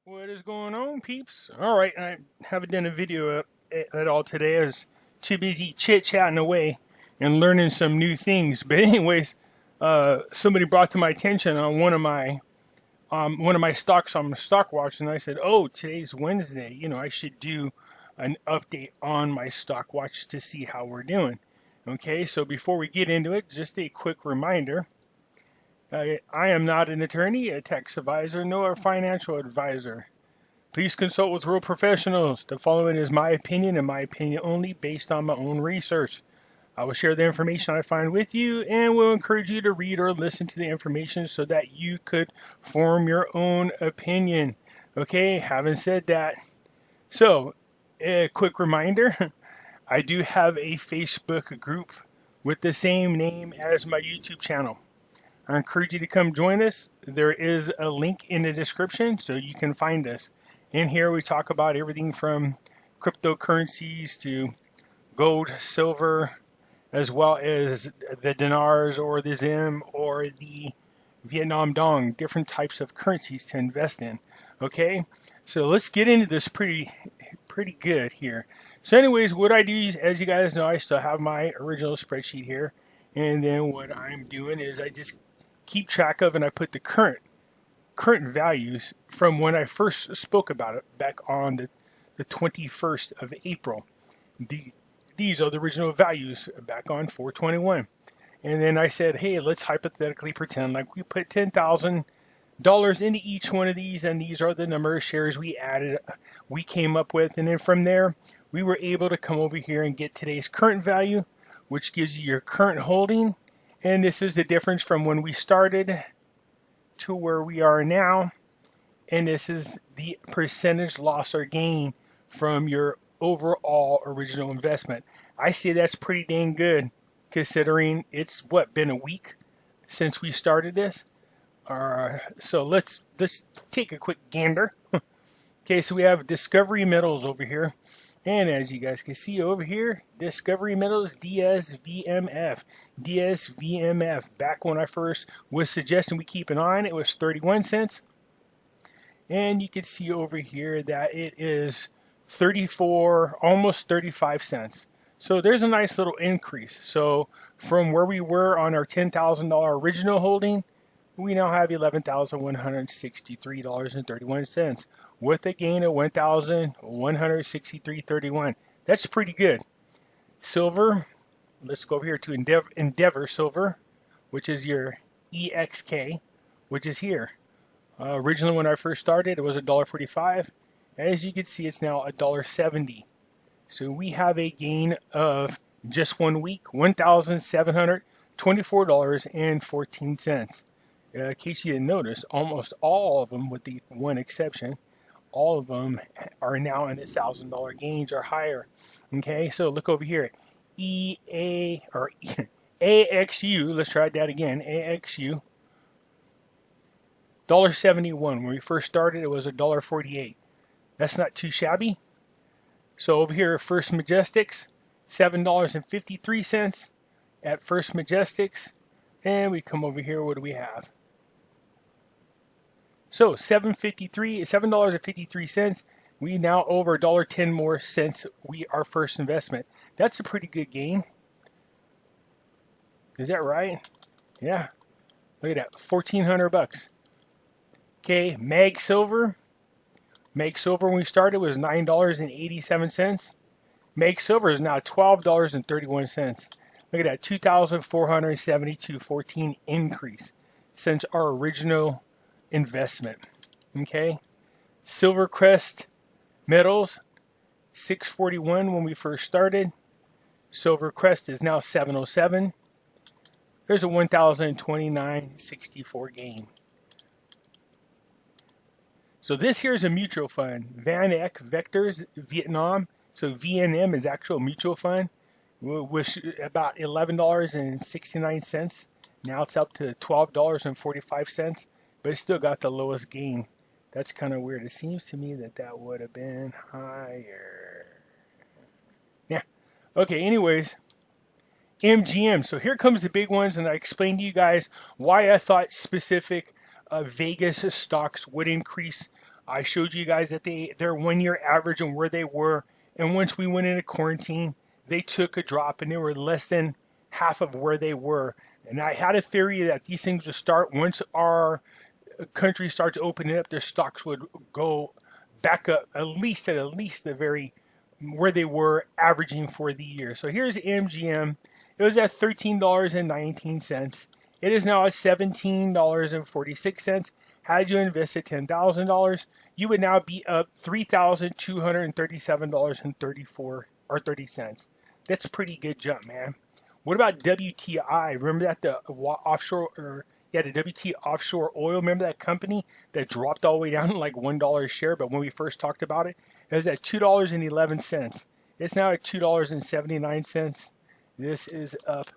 What is going on, peeps? All right, I haven't done a video at all today. I was too busy chit-chatting away and learning some new things. But anyways, somebody brought to my attention on one of my stocks on my stock watch, and I said, "Oh, today's Wednesday. I should do an update on my stock watch to see how we're doing." Okay, so before we get into it, just a quick reminder. I am not an attorney, a tax advisor, nor a financial advisor. Please consult with real professionals. The following is my opinion and my opinion only based on my own research. I will share the information I find with you and will encourage you to read or listen to the information so that you could form your own opinion. Okay, having said that, so a quick reminder, I do have a Facebook group with the same name as my YouTube channel. I encourage you to come join us. There is a link in the description so you can find us. In here we talk about everything from cryptocurrencies to gold, silver, as well as the dinars or the zim or the Vietnam dong, different types of currencies to invest in. Okay, so let's get into this pretty good here. So anyways, what I do is, as you guys know, I still have my original spreadsheet here. And then what I'm doing is I just keep track of, and I put the current values from when I first spoke about it back on the 21st of April. These are the original values back on 4/21. And then I said, hey, let's hypothetically pretend like we put $10,000 into each one of these, and these are the number of shares we came up with. And then from there, we were able to come over here and get today's current value, which gives you your current holding. And this is the difference from when we started to where we are now. And this is the percentage loss or gain from your overall original investment. I say that's pretty dang good considering it's been a week since we started this. So let's take a quick gander. Okay, so we have Discovery Metals over here. And as you guys can see over here, Discovery Metals, DSVMF. DSVMF, back when I first was suggesting we keep an eye on it, was 31 cents. And you can see over here that it is 34, almost 35 cents. So there's a nice little increase. So from where we were on our $10,000 original holding, we now have $11,163.31 with a gain of $1,163.31. That's pretty good. Silver, let's go over here to Endeavor Silver, which is your EXK, which is here. Originally when I first started, it was $1.45. As you can see, it's now $1.70. So we have a gain of just 1 week, $1,724.14. In case you didn't notice, almost all of them, with the one exception, all of them are now in $1,000 gains or higher. Okay, so look over here, AXU. Let's try that again. AXU, $1.71. When we first started, it was $1.48. That's not too shabby. So over here, First Majestics, $7.53 at First Majestics. And we come over here, what do we have? So $7.53. We now over $1.10 more since our first investment. That's a pretty good gain. Is that right? Yeah. Look at that, $1,400. Okay, Mag Silver. Mag Silver when we started was $9.87. Mag Silver is now $12.31. Look at that, $2,472.14 increase since our original investment. Okay, Silvercrest Metals, $6.41 when we first started. Silvercrest is now $7.07. There's a $1,029.64 gain. So this here is a mutual fund, Van Eck Vectors Vietnam. So VNM is actual mutual fund. Was about $11.69. Now it's up to $12.45, but it still got the lowest gain. That's kind of weird. It seems to me that would have been higher. Yeah. Okay, anyways, MGM. So here comes the big ones, and I explained to you guys why I thought specific Vegas stocks would increase I showed you guys that their 1 year average and where they were. And once we went into quarantine, they took a drop and they were less than half of where they were. And I had a theory that these things would start once our country starts opening up, their stocks would go back up at least the very where they were averaging for the year. So here's MGM. It was at $13.19. It is now at $17.46. Had you invested $10,000, you would now be up $3,237.30. That's a pretty good jump, man. What about WTI? Remember that the offshore the WT offshore oil? Remember that company that dropped all the way down to like $1 a share? But when we first talked about it, it was at $2.11. It's now at $2.79. This is up,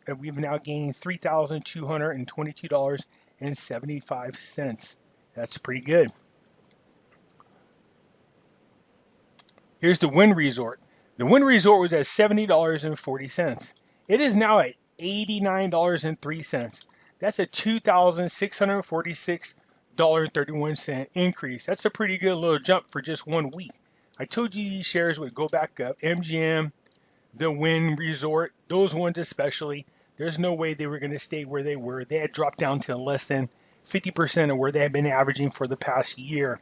and we've now gained $3,222.75. That's pretty good. Here's the Wynn Resort. The Wynn Resort was at $70.40. It is now at $89.03. That's a $2,646.31 increase. That's a pretty good little jump for just 1 week. I told you these shares would go back up. MGM, the Wynn Resort, those ones especially, there's no way they were going to stay where they were. They had dropped down to less than 50% of where they had been averaging for the past year.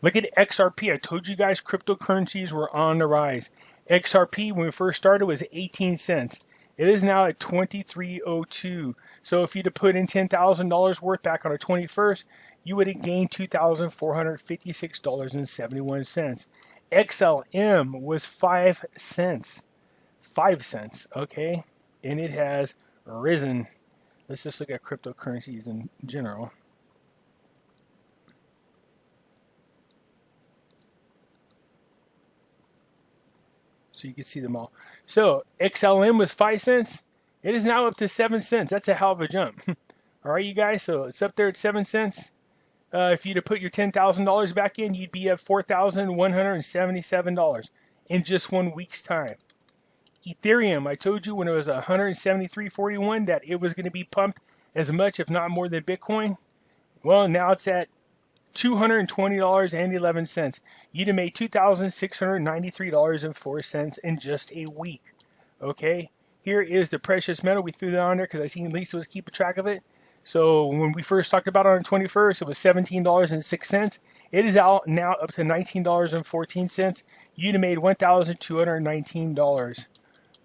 Look at XRP. I told you guys cryptocurrencies were on the rise. XRP, when we first started, was 18 cents. It is now at $23.02. So if you'd have put in $10,000 worth back on the 21st, you would have gained $2,456.71. XLM was 5 cents. 5 cents, okay? And it has risen. Let's just look at cryptocurrencies in general. So you can see them all. So XLM was 5 cents. It is now up to 7 cents. That's a hell of a jump. All right, you guys. So it's up there at 7 cents. If you'd have put your $10,000 back in, you'd be at $4,177 in just 1 week's time. Ethereum, I told you when it was $173.41 that it was going to be pumped as much, if not more, than Bitcoin. Well, now it's at $220.11. You'd have made $2,693.04 in just a week. Okay, here is the precious metal. We threw that on there because I seen Lisa was keeping track of it. So when we first talked about it on the 21st, it was $17.06. It is out now up to $19.14. You'd have made $1,219.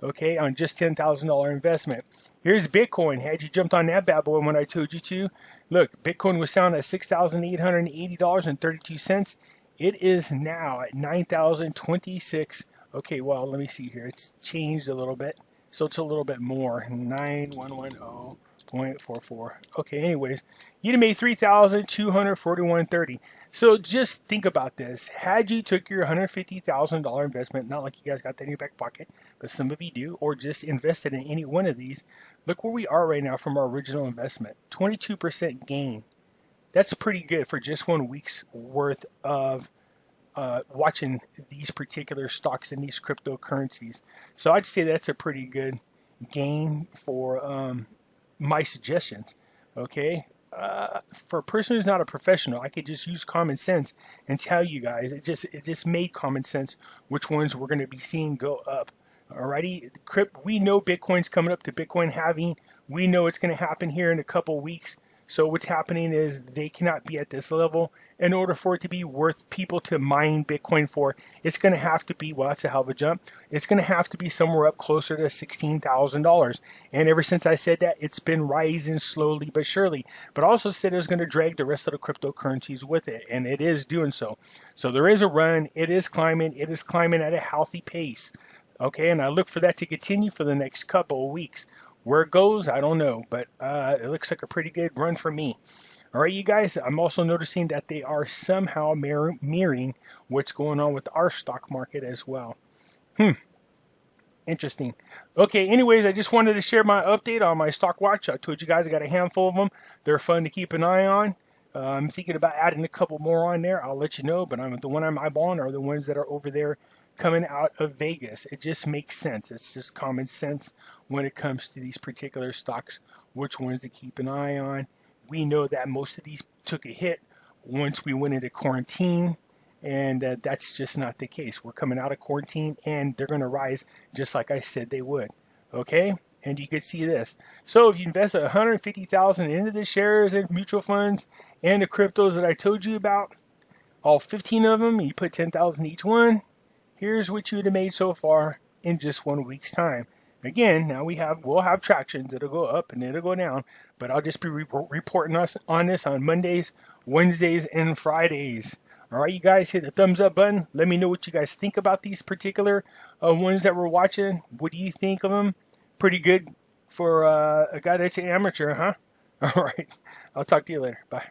Okay, on just $10,000 investment. Here's Bitcoin. Had you jumped on that bad boy when I told you to, look, Bitcoin was down at $6,880.32. It is now at $9,026. Okay, well, let me see here. It's changed a little bit, so it's a little bit more. 9110.44. Okay, anyways, you'd have made $3,241.30. So just think about this. Had you took your $150,000 investment, not like you guys got that in your back pocket, but some of you do, or just invested in any one of these, look where we are right now from our original investment. 22% gain. That's pretty good for just 1 week's worth of watching these particular stocks and these cryptocurrencies. So I'd say that's a pretty good gain for my suggestions. Okay. For a person who's not a professional, I could just use common sense and tell you guys, it just made common sense which ones we're going to be seeing go up. Alrighty, we know Bitcoin's coming up to Bitcoin halving. We know it's going to happen here in a couple weeks. So what's happening is they cannot be at this level. In order for it to be worth people to mine Bitcoin for, it's going to have to be, well, that's a hell of a jump. It's going to have to be somewhere up closer to $16,000. And ever since I said that, it's been rising slowly but surely. But also said it was going to drag the rest of the cryptocurrencies with it. And it is doing so. So there is a run. It is climbing. It is climbing at a healthy pace. Okay, and I look for that to continue for the next couple of weeks. Where it goes, I don't know, but it looks like a pretty good run for me. All right, you guys, I'm also noticing that they are somehow mirroring what's going on with our stock market as well. Interesting. Okay, anyways, I just wanted to share my update on my stock watch. I told you guys I got a handful of them. They're fun to keep an eye on. I'm thinking about adding a couple more on there. I'll let you know, but the one I'm eyeballing are the ones that are over there coming out of Vegas. It just makes sense. It's just common sense when it comes to these particular stocks, which ones to keep an eye on. We know that most of these took a hit once we went into quarantine. And that's just not the case. We're coming out of quarantine and they're going to rise just like I said they would. Okay? And you could see this. So if you invest $150,000 into the shares and mutual funds and the cryptos that I told you about, all 15 of them, you put $10,000 each one, here's what you would have made so far in just 1 week's time. Again, now we'll have tractions. It'll go up and it'll go down, but I'll just be reporting us on this on Mondays, Wednesdays, and Fridays. All right, you guys, hit the thumbs up button. Let me know what you guys think about these particular ones that we're watching. What do you think of them? Pretty good for a guy that's an amateur, huh? All right, I'll talk to you later. Bye.